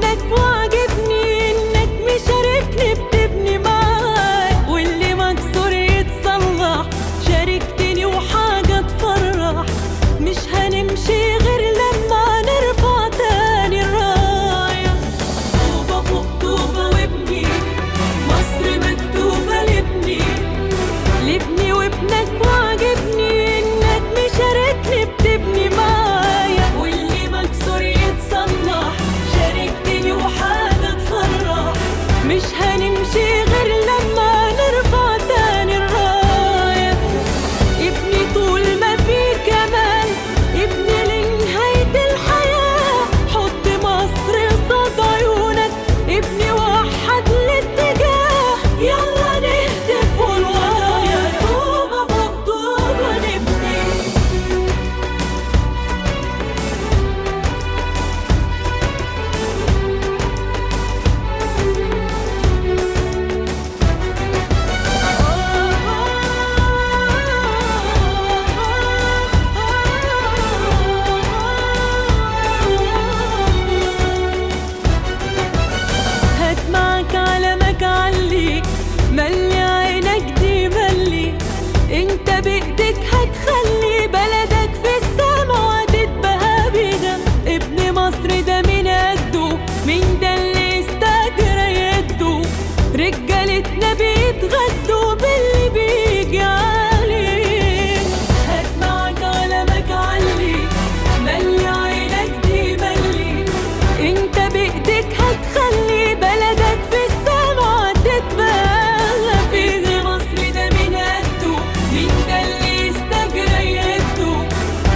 وابنك، وعجبني انك مشاركني بتبني معاك، واللي مكسور يتصلح، شاركتني وحاجة تفرح. مش هنمشي غير لما نرفع تاني الراية. طوبة فوق طوبة وابني، مصر مكتوبة لابني، لابني وابنك، وعجبني انك مشاركني بتبني معايا، واللي مكسور يتصلح، شاركتني وحاجة تفرح. مش هنمشي غير لما نرفع تاني الراية. ابني طول ما في كمال، ابني لنهاية الحياة، حط مصر قصاد عيونك، ابني وحد الاتجاه. يلا نهتف والورايا، طوبة فوق طوبة نبني. هات معك علمك، علي ملي عينك دي ملي، انت بايدك هتخلي بلدك في السما وهتتبهى بينا. ابن مصر ده مين قده، مين ده اللي استجرى يده، رجالتنا بيتغدوا باللي بيجي عليه. هات معك علمك، علي ملي عينك دي ملي، انت بايدك هتخلي بلدك في السما تتبهى بينا. مصر ده مين قده، مين ده اللي استجرى يده،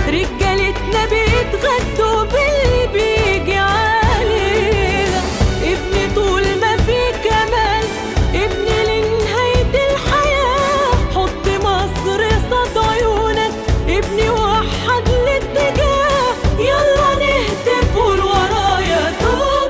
رجالتنا بيتغدوا باللي بيجي علينا. ابني طول ما في كمال، ابني لنهاية الحياة، حط مصر قصاد عيونك، ابني وحد الاتجاه. يلا نهتف والورايا، طوبة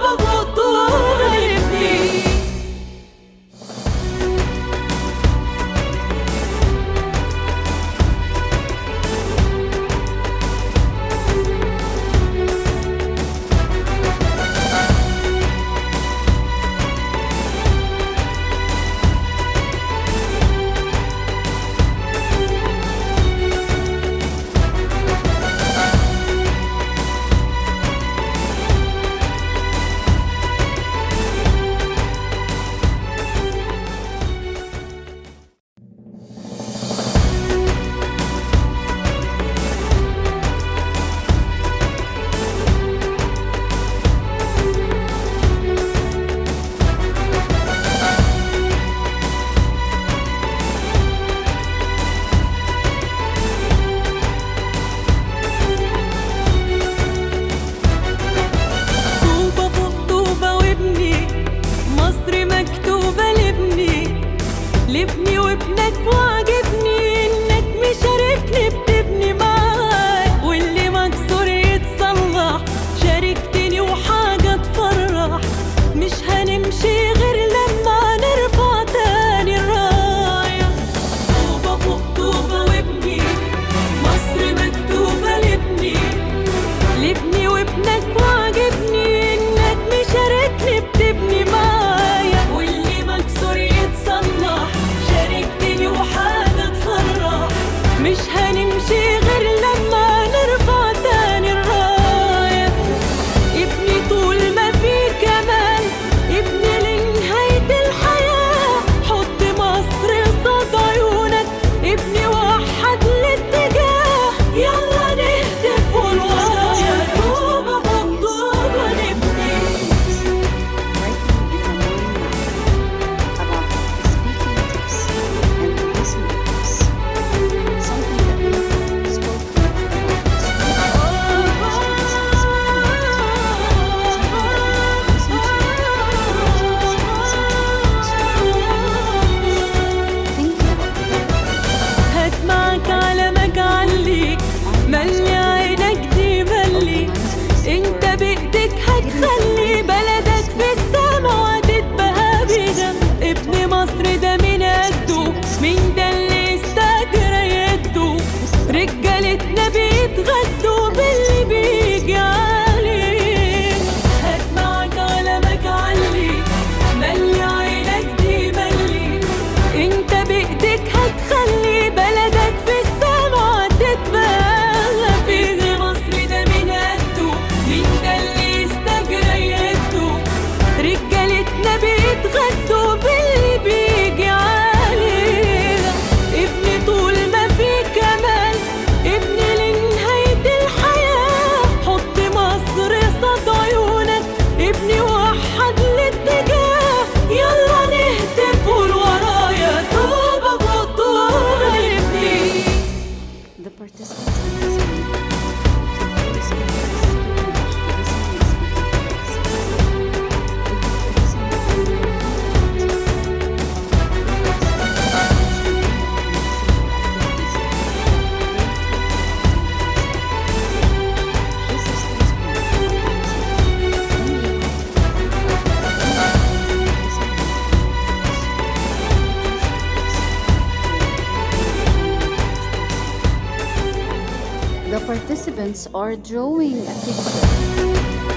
participants are drawing a picture.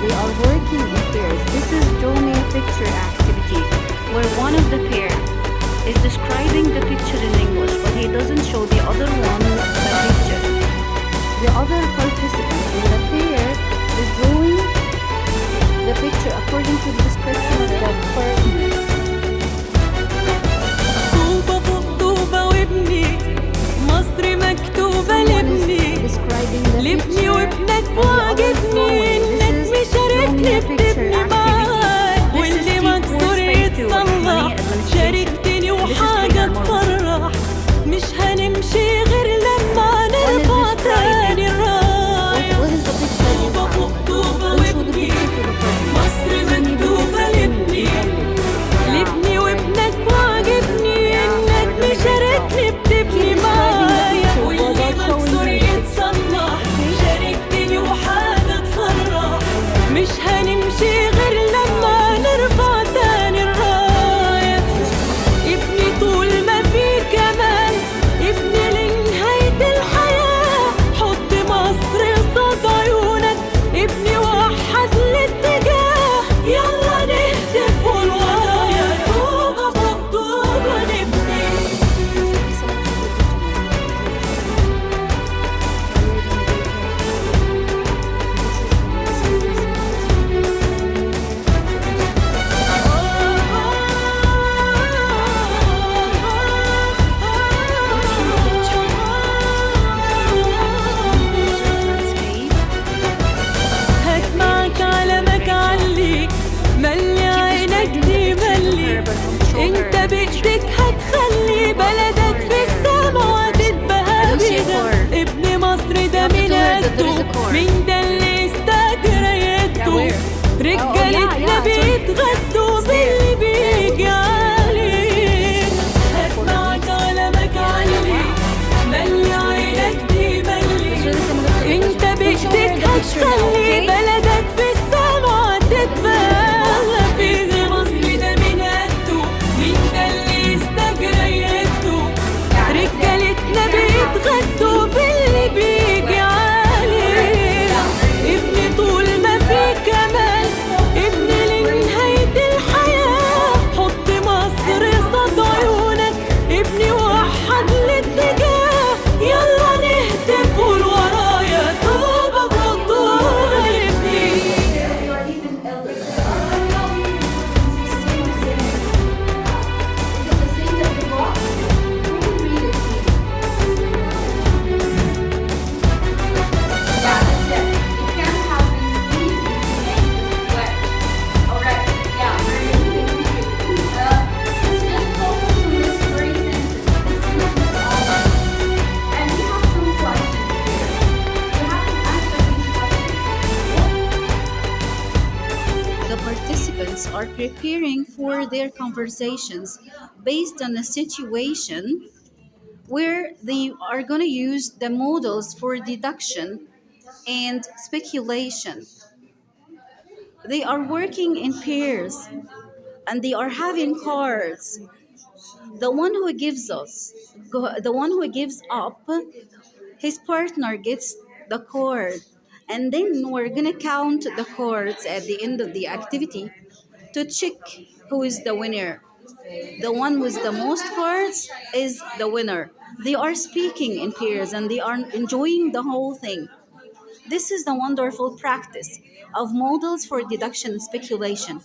They are working in pairs. This is drawing a picture activity where one of the pair is describing the picture in English, but he doesn't show the other one the picture. The other participant in the pair is drawing the picture according to the description of the partner. طوبة فوق طوبة وابني مصر مكتوبة لابني لابني وابنك وعجبني انك مشاركني بتبني معاك واللي مكسور يتصلح شاركتني وحاجة تفرح مش هنمشي غير لما نرفع تاني الراية طوبة فوق طوبة وابني مصر مكتوبة لابني لابني وابنك وعجبني انك مشاركني بتبني معايا واللي مكسور يتصلح شاركتني وحاجة تفرح مش هنمشي غير لما نرفع تاني الراية ابني طول ما في كمان ابني لنهاية الحياة حط مصر قصاد عيونك ابني وحد الاتجاه يلا نهتف والورايا طوبة فوق طوبة نبني هات معك علمك عليك ملي عينك دي ملي انت بايدك هتخلي بلدك في السما وهتتبهى بيها ابن مصر ده من قده مين ده اللي استاجر يده رجالتنا بيتغدوا باللي بيجي عليك هات معك علمك عليك ملي عينك دي ملي انت بايدك هتخلي بلدك في السما وهتتبهى بيها مصر ده من قده مين ده اللي استاجر يده رجالتنا بيتغدوا باللي بيجي عليك ابني طول ما في كمال ابني لنهاية الحياة حط مصر قصاد عيونك ابني وحد الاتجاه يلا نهتف قول ورايا طوبة فوق طوبة ابني The participants are preparing for their conversations based on a situation where they are going to use the models for deduction and speculation. They are working in pairs and they are having cards. The one who gives up, his partner gets the card. And then we're gonna count the cards at the end of the activity to check who is the winner. The one with the most cards is the winner. They are speaking in pairs and they are enjoying the whole thing. This is the wonderful practice of models for deduction and speculation.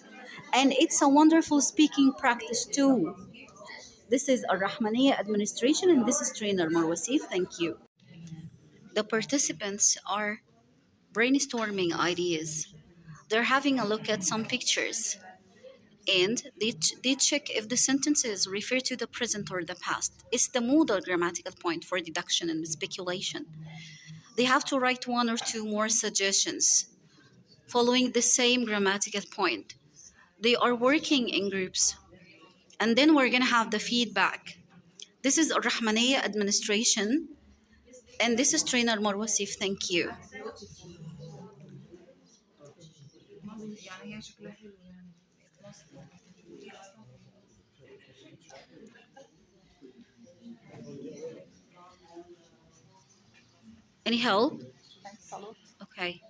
And it's a wonderful speaking practice too. This is الرحمانية administration and this is trainer Marwa Seif. Thank you. The participants are brainstorming ideas. They're having a look at some pictures and they check if the sentences refer to the present or the past. It's the modal grammatical point for deduction and speculation. They have to write one or two more suggestions following the same grammatical point. They are working in groups and then we're going to have the feedback. This is الرحمانية administration and this is trainer Marwa Seif. Thank you. Any help? Okay.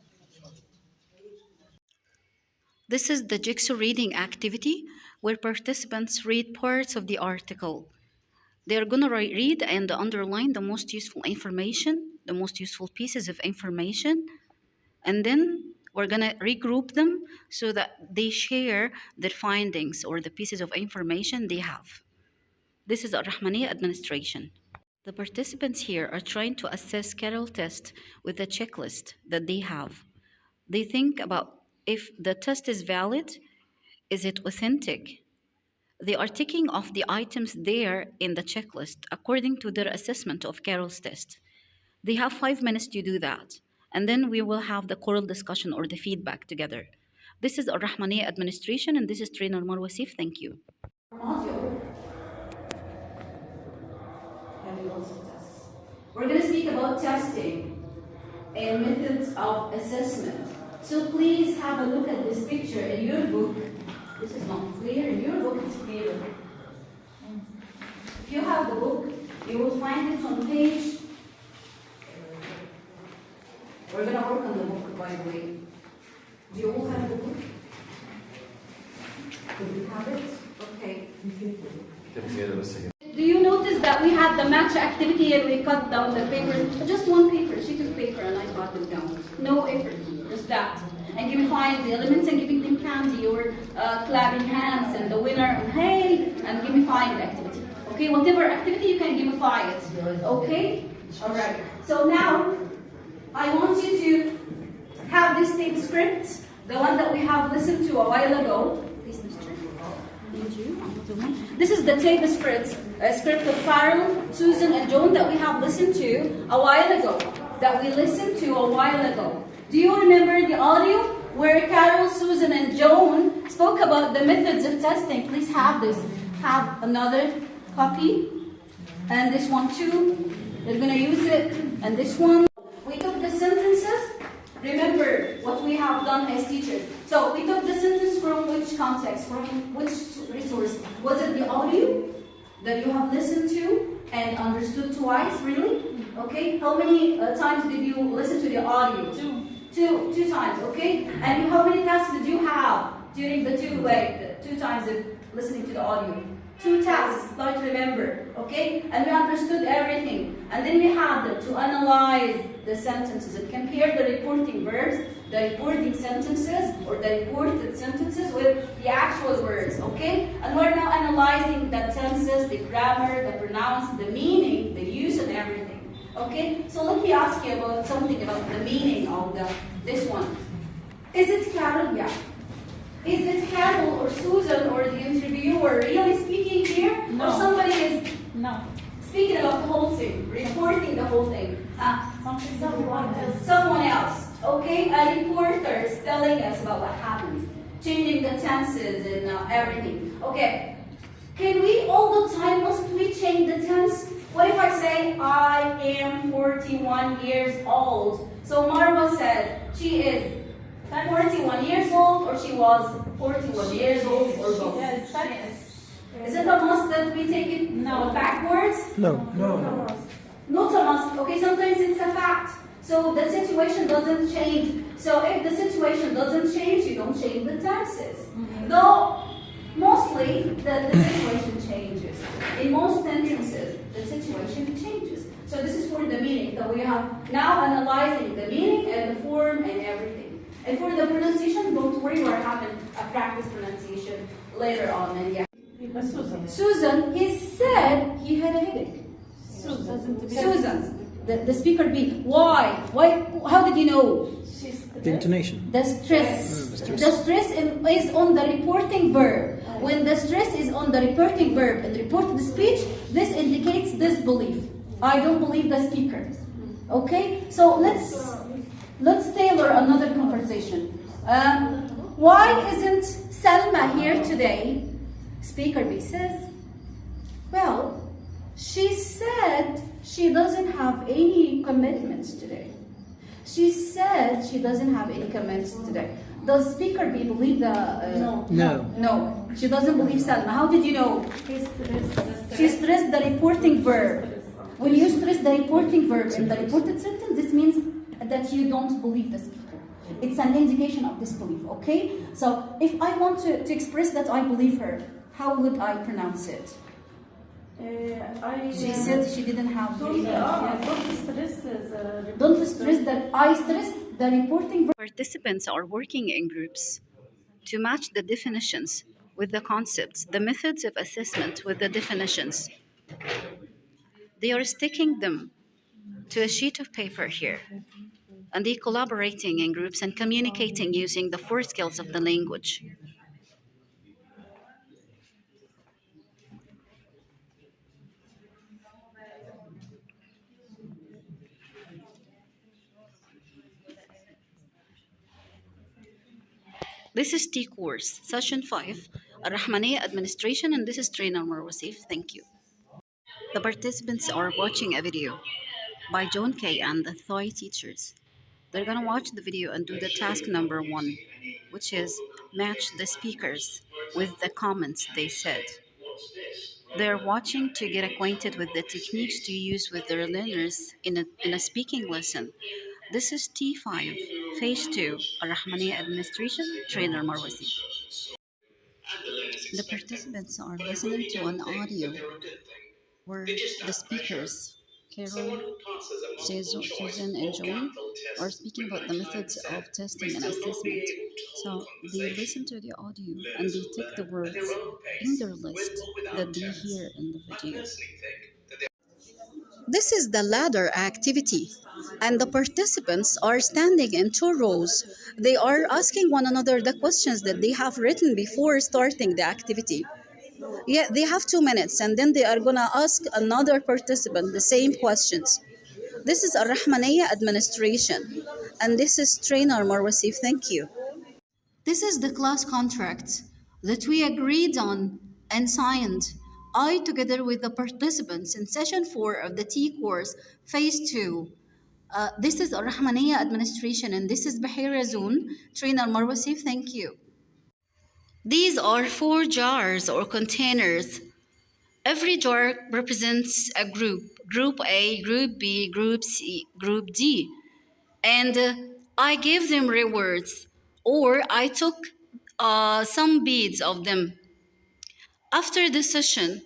This is the jigsaw reading activity where participants read parts of the article. They're going to read and underline the most useful information, the most useful pieces of information, and then we're going to regroup them so that they share their findings or the pieces of information they have. This is Al-Rahmaniyya administration. The participants here are trying to assess Carol test with a checklist that they have. They think about if the test is valid, is it authentic? They are ticking off the items there in the checklist according to their assessment of Carol's test. They have 5 minutes to do that, and then we will have the choral discussion or the feedback together. This is Al-Rahmaniyya administration, and this is trainer Marwa Sif. Thank you. We're going to speak about testing and methods of assessment. So please have a look at this picture in your book. This is not clear. In your book, it's clear. If you have the book, you will find it on page. We're going to work on the book, by the way. Do you all have the book? Do you have it? Okay. Do you notice that we had the match activity and we cut down the paper? Just one paper, sheet of paper, and I cut them down. No effort, just that. And gamifying the elements and giving them candy or clapping hands and the winner and hey, and gamifying the activity. Okay, whatever activity you can gamify it. Okay? Alright. So now I want you to have this tape script, the one that we have listened to a while ago. Please, Mr. This is the tape script of Farrell, Susan, and Joan that we have listened to a while ago. Do you remember the audio where Carol, Susan, and Joan spoke about the methods of testing? Please have this. Have another copy. And this one too. They're going to use it. And this one. We took the sentences. Remember what we have done as teachers. So we took the sentence from which context, from which resource? Was it the audio that you have listened to and understood twice, really? Okay, how many times did you listen to the audio? Two times, okay? And how many tasks did you have during the two times of listening to the audio? 2 tasks, try to remember, okay? And we understood everything. And then we had to analyze the sentences and compare the reporting verbs, the reporting sentences, or the reported sentences with the actual words, okay? And we're now analyzing the tenses, the grammar, the pronouns, the meaning, the use, and everything, okay? So let me ask you about something about the meaning of this one. Is it Carol? Yeah. Is it Carol or Susan or the interviewer really speaking here? No. Or somebody is speaking about the whole thing, reporting the whole thing? Someone else. Okay? A reporter is telling us about what happened, changing the tenses and everything. Okay. Can we all the time, must we change the tense? What if I say, I am 41 years old? So Marwa said she is 41 years old, or she was 41 years old, or both? Yes. Is it a must that we take it backwards? No. Not a must. Okay, sometimes it's a fact. So the situation doesn't change. So if the situation doesn't change, you don't change the tenses. Though mostly the situation changes. In most instances, the situation changes. So this is for the meaning. So we have now analyzing the meaning and the form and everything. And for the pronunciation, don't worry, we're having a practice pronunciation later on. And Susan, he said he had a headache. Susan, the speaker B. Why? How did you know? The intonation. The stress. The stress is on the reporting verb. When the stress is on the reporting verb and reported speech, this indicates disbelief. I don't believe the speaker. Okay? So let's tailor another conversation. Why isn't Selma here today? Speaker B says, well, she said she doesn't have any commitments today. She said she doesn't have any commitments today. Does Speaker B believe the... No, she doesn't believe Selma. How did you know? She stressed the reporting verb. When you stress the reporting verb in the reported sentence, this means that you don't believe the speaker. It's an indication of disbelief, okay? So if I want to express that I believe her, how would I pronounce it? She said she didn't have don't stress that I stress the reporting. Participants are working in groups to match the definitions with the concepts, the methods of assessment with the definitions. They are sticking them to a sheet of paper here, and they're collaborating in groups and communicating using the four skills of the language. This is T course, session 5, الرحمانية administration, and this is trainer Marwa Saif. Thank you. The participants are watching a video by John Kay and the Thai teachers. They're gonna watch the video and do the task number 1, which is match the speakers with the comments they said. They're watching to get acquainted with the techniques to use with their learners in a speaking lesson. This is T5, Phase 2, الرحمانية administration, trainer Marwa Saif. The participants are listening to an audio where the speakers, Carol, Susan, and John, are speaking about the methods of testing and assessment. So they listen to the audio and they take the words in their list that they hear in the video. This is the ladder activity, and the participants are standing in 2 rows. They are asking one another the questions that they have written before starting the activity. Yeah, they have 2 minutes, and then they are gonna ask another participant the same questions. This is الرحمانية administration, and this is trainer Marwa Saif. Thank you. This is the class contract that we agreed on and signed, I together with the participants in session 4 of the T course, phase 2. This is الرحمانية administration, and this is Bahira Zone, trainer Marwa Saif. Thank you. These are 4 jars or containers. Every jar represents a group, Group A, Group B, Group C, Group D. And I gave them rewards, or I took some beads of them. After the session,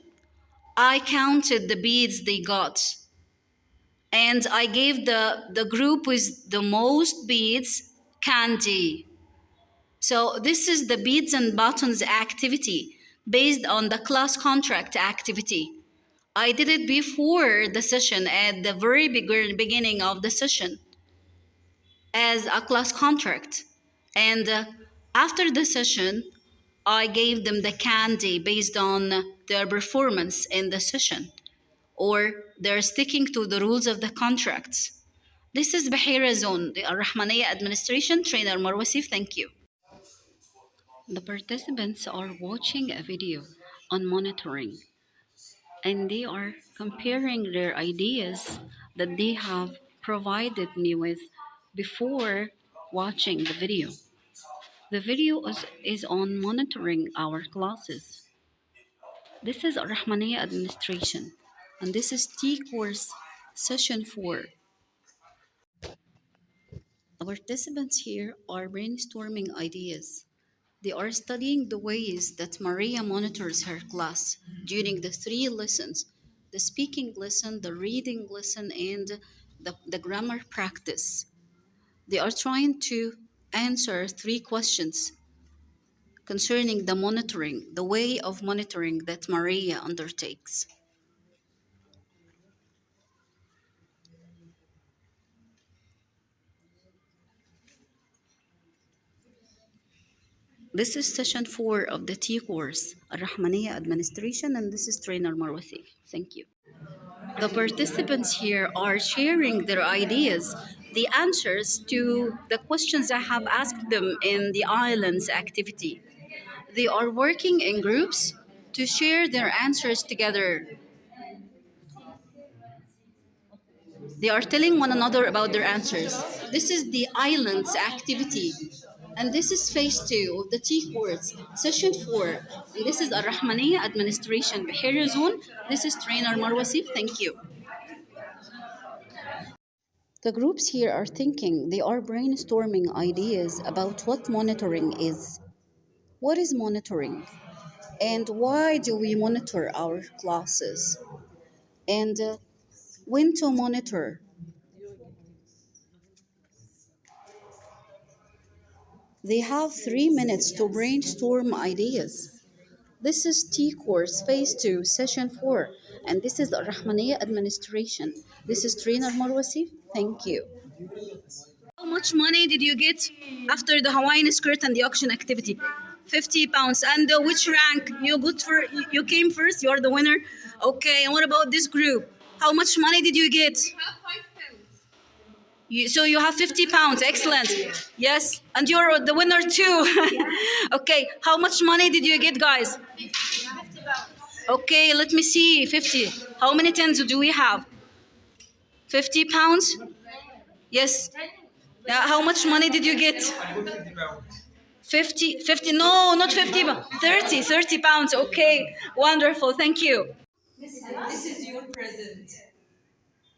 I counted the beads they got. And I gave the group with the most beads candy. So this is the beads and buttons activity based on the class contract activity. I did it before the session at the very beginning of the session as a class contract. And after the session, I gave them the candy based on their performance in the session, or they're sticking to the rules of the contracts. This is Bahira Zone, the Al-Rahmaniyya administration, trainer Marwa Saif. Thank you. The participants are watching a video on monitoring, and they are comparing their ideas that they have provided me with before watching the video. The video is on monitoring our classes. This is Al-Rahmaniyya administration, and this is T course session 4. The participants here are brainstorming ideas. They are studying the ways that Maria monitors her class during the 3 lessons: the speaking lesson, the reading lesson, and the grammar practice. They are trying to answer 3 questions concerning the monitoring, the way of monitoring that Maria undertakes. This is session 4 of the T course, Al-Rahmaniyya administration, and this is trainer Marwa Saif. Thank you. The participants here are sharing their ideas, the answers to the questions I have asked them in the islands activity. They are working in groups to share their answers together. They are telling one another about their answers. This is the islands activity. And this is phase 2 of the T course, session 4. And this is Al-Rahmaniyya administration, Bahira Zone. This is trainer Marwa Saif. Thank you. The groups here are thinking, they are brainstorming ideas about what monitoring is. What is monitoring? And why do we monitor our classes? And when to monitor? They have 3 minutes to brainstorm ideas. This is T course phase 2 session 4 and this is الرحمانية administration. This is trainer Marwa Sif. Thank you. How much money did you get after the Hawaiian skirt and the auction activity? 50 pounds. And which rank? You came first, you are the winner. Okay, and what about this group? How much money did you get? So you have 50 pounds. Excellent. Yes, and you're the winner too. Okay, how much money did you get, guys? Okay, let me see. 50. How many tens do we have? 50 pounds? Yes. How much money did you get? 50, no, not 50, but 30 pounds. Okay, wonderful. Thank you. This is your present.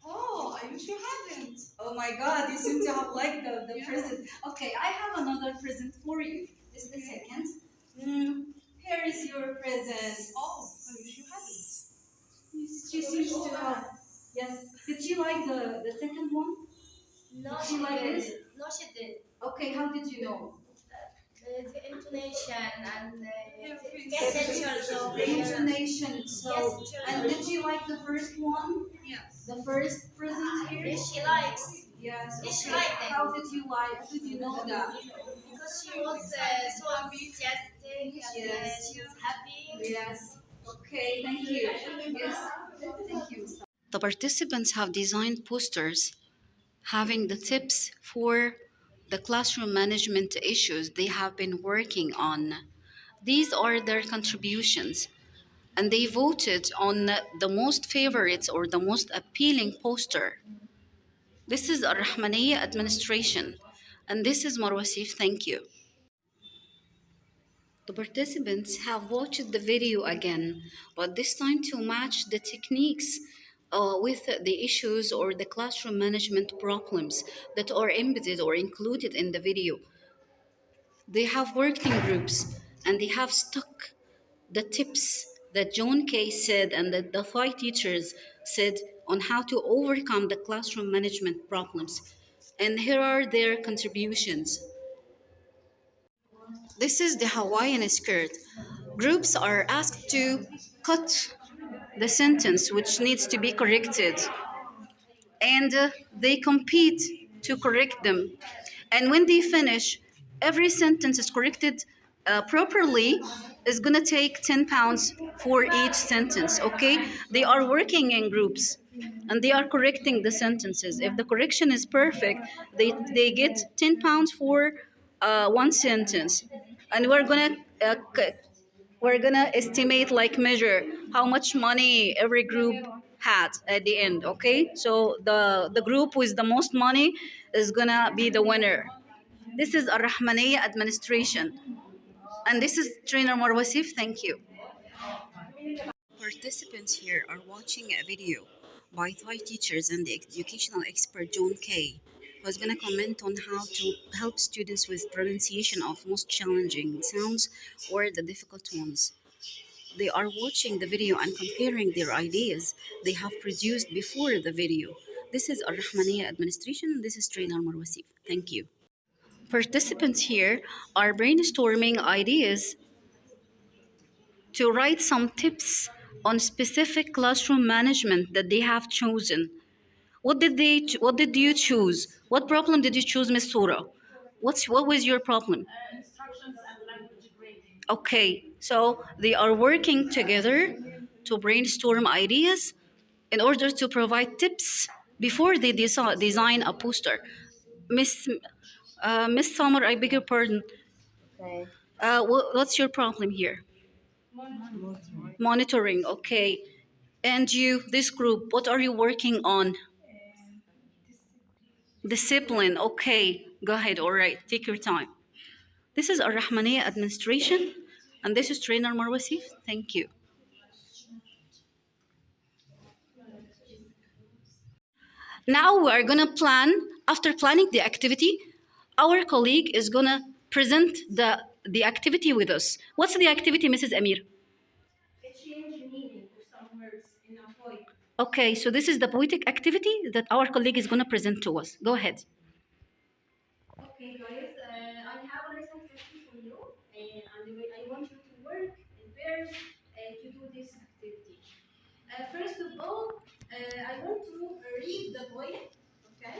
Oh, I wish you hadn't. Oh my God, you seem to have liked the present. Okay, I have another present for you. Just a second. Here is your present. Oh, I wish you hadn't. She seems to have. Yes. Did you like the second one? No, Did you like this? No, she did. Okay, how did you know? The intonation and the essentials of The intonation. So, Yes, and did you like the first one? Yes. The first present here? Yes, she likes. Yes. Yes, she Okay. liked them. How did you like? How did you know that? Because she was so enthusiastic and Yes. she was happy. Yes. Okay. Thank you. Yes. Thank you. The participants have designed posters having the tips for the classroom management issues they have been working on. These are their contributions, and they voted on the most favorites or the most appealing poster. This is الرحمانية administration, and this is Marwa Sif. Thank you. The participants have watched the video again, but this time to match the techniques with the issues or the classroom management problems that are embedded or included in the video. They have worked in groups and they have stuck the tips that John Kay said and that the five teachers said on how to overcome the classroom management problems. And here are their contributions. This is the Hawaiian skirt. Groups are asked to cut the sentence which needs to be corrected, and they compete to correct them. And when they finish, every sentence is corrected properly is gonna take 10 pounds for each sentence, okay? They are working in groups and they are correcting the sentences. If the correction is perfect, they get 10 pounds for one sentence. And we're gonna estimate, like measure how much money every group had at the end, okay? So the group with the most money is gonna be the winner. This is الرحمانية administration, and this is trainer Marwa Sif. Thank you. Participants here are watching a video by Thai teachers and the educational expert John Kay, who's going to comment on how to help students with pronunciation of most challenging sounds or the difficult ones. They are watching the video and comparing their ideas they have produced before the video. This is Ar-Rahmaniya administration and this is trainer Marwa Sif. Thank you. Participants here are brainstorming ideas to write some tips on specific classroom management that they have chosen. What did you choose? What problem did you choose, Miss Sura? What was your problem? Instructions and language grading. Okay, so they are working together to brainstorm ideas in order to provide tips before they design a poster. Miss Summer, I beg your pardon. Okay. What's your problem here? Monitoring, okay. And you, this group, what are you working on? Discipline, okay. Go ahead, all right, take your time. This is Ar-Rahmaniya administration, and this is trainer Marwa Sif. Thank you. Now we are gonna plan, after planning the activity, our colleague is gonna present the activity with us. What's the activity, Mrs. Amir? Change meaning of some words in a poem. Okay, so this is the poetic activity that our colleague is gonna present to us. Go ahead. Okay, guys, I have a lesson question for you, and I want you to work in pairs to do this activity. First of all, I want to read the poem, okay,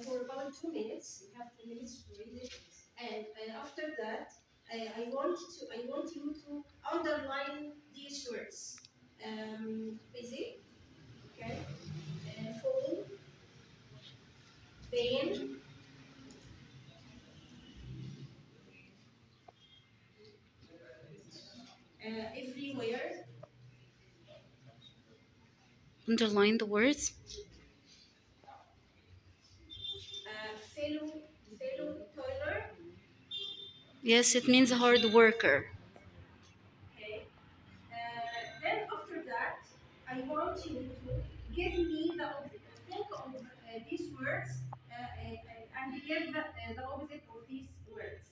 for about 2 minutes. You have 2 minutes to read it, and after that, I want you to underline these words. Busy, okay, full, vain, everywhere, Underline the words. fellow toiler. Yes, it means hard worker. Okay. Then after that, I want you to give me the opposite. Think of these words and give the opposite of these words.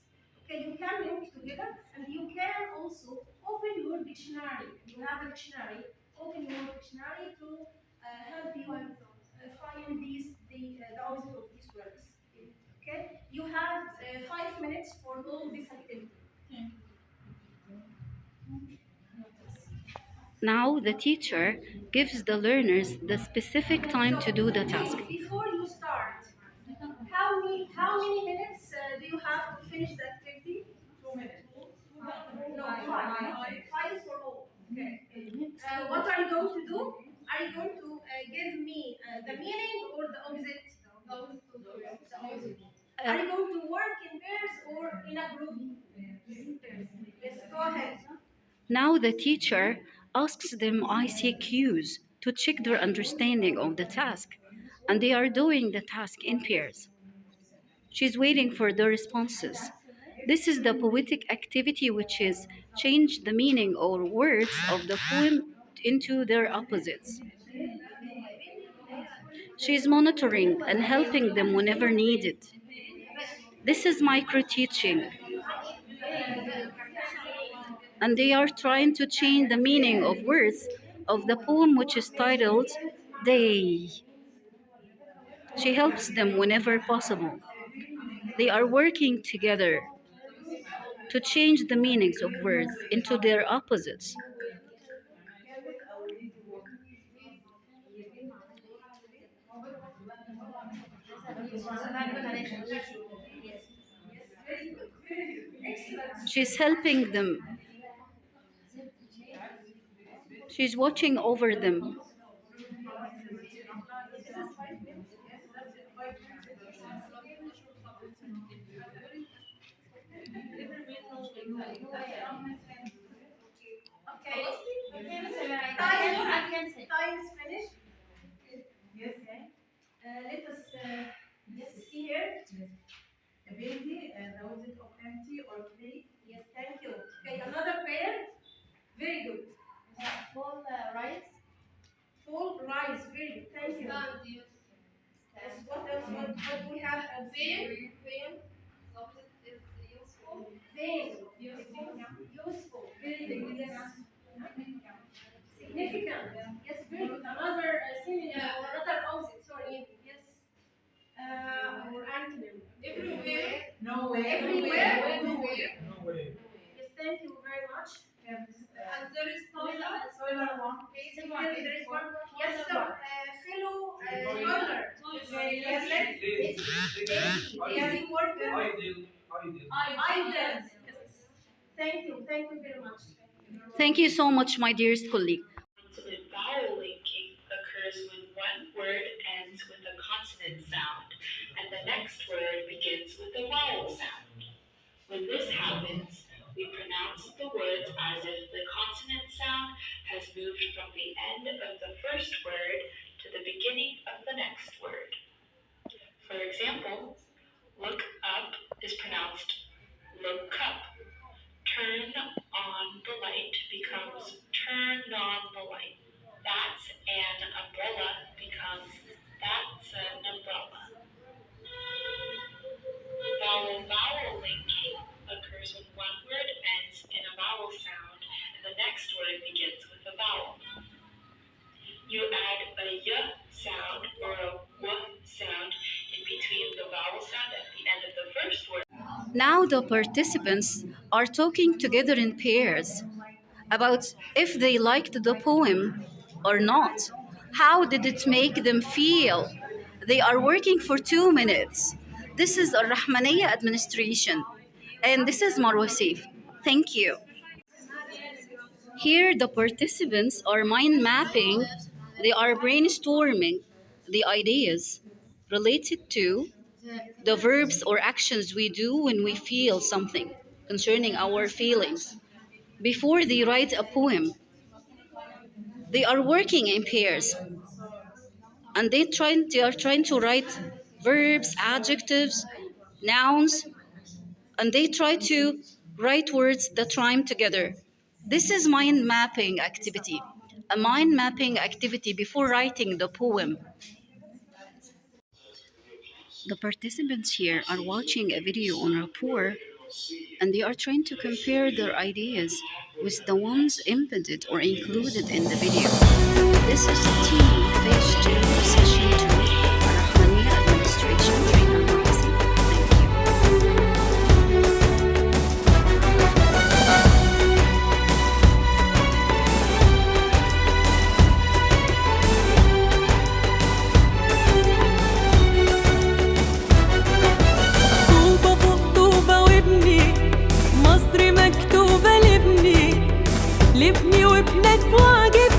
Okay, you can link together, and you can also open your dictionary. You have a dictionary. Open your dictionary to help you find the opposite of these words. Okay, you have 5 minutes for all this activity. Now the teacher gives the learners the specific time to do the task. Before you start, how many minutes do you have to finish the activity? 2 minutes. No, five. Five for all. Okay. What are you going to do? Are you going to give me the meaning or the opposite? The opposite. Are you going to work in pairs or in a group? Yes, go ahead. Now the teacher asks them ICQs to check their understanding of the task, and they are doing the task in pairs. She's waiting for the responses. This is the poetic activity, which is change the meaning or words of the poem into their opposites. She's monitoring and helping them whenever needed. This is micro teaching, and they are trying to change the meaning of words of the poem, which is titled They. She helps them whenever possible. They are working together to change the meanings of words into their opposites. She's helping them. She's watching over them. Okay. Time is finished. Yes. Let us see here. Busy and the opposite of empty or free. Yes, thank you. Okay, another pair. Very good. Full rice. Full rice. Very good. Thank you. Yes, what else? What do we have? Vain. Vain. The opposite is useful. Vain. Useful. Very good. Yes. Significant. Yes, very good. Another synonym or another opposite. Sorry. Yes. Or antonym. Everywhere. Nowhere. Everywhere. Nowhere. Yes, thank you very much. And there is toilet. Toilet one. There is one. Yes, sir. Fellow toiler. Yes, lazy worker. Idle. Thank you. Thank you very much. Thank you so much, my dearest colleague. Consonant vowel linking occurs when one word ends with a consonant sound and the next word begins with a vowel sound. When this happens, we pronounce the words as if the consonant sound has moved from the end of the first word to the beginning of the next word. For example, look up is pronounced look up. Turn on the light becomes turn on the light. That's an umbrella becomes that's an You add a y sound or a w sound in between the vowel sound at the end of the first word. Now the participants are talking together in pairs about if they liked the poem or not. How did it make them feel? They are working for 2 minutes. This is الرحمانية administration, and this is Marwa Saif. Thank you. Here the participants are mind mapping, they are brainstorming the ideas related to the verbs or actions we do when we feel something concerning our feelings. Before they write a poem, they are working in pairs and they are trying to write verbs, adjectives, nouns, and they try to write words that rhyme together. This is mind mapping activity, a mind mapping activity before writing the poem. The participants here are watching a video on rapport and they are trying to compare their ideas with the ones embedded or included in the video. This is team phase 2 session 2 الرحمانية administration trainer Marwa Saif. Thank you. طوبة فوق طوبة وابني مصر مكتوبة لابني وابنك وعجبني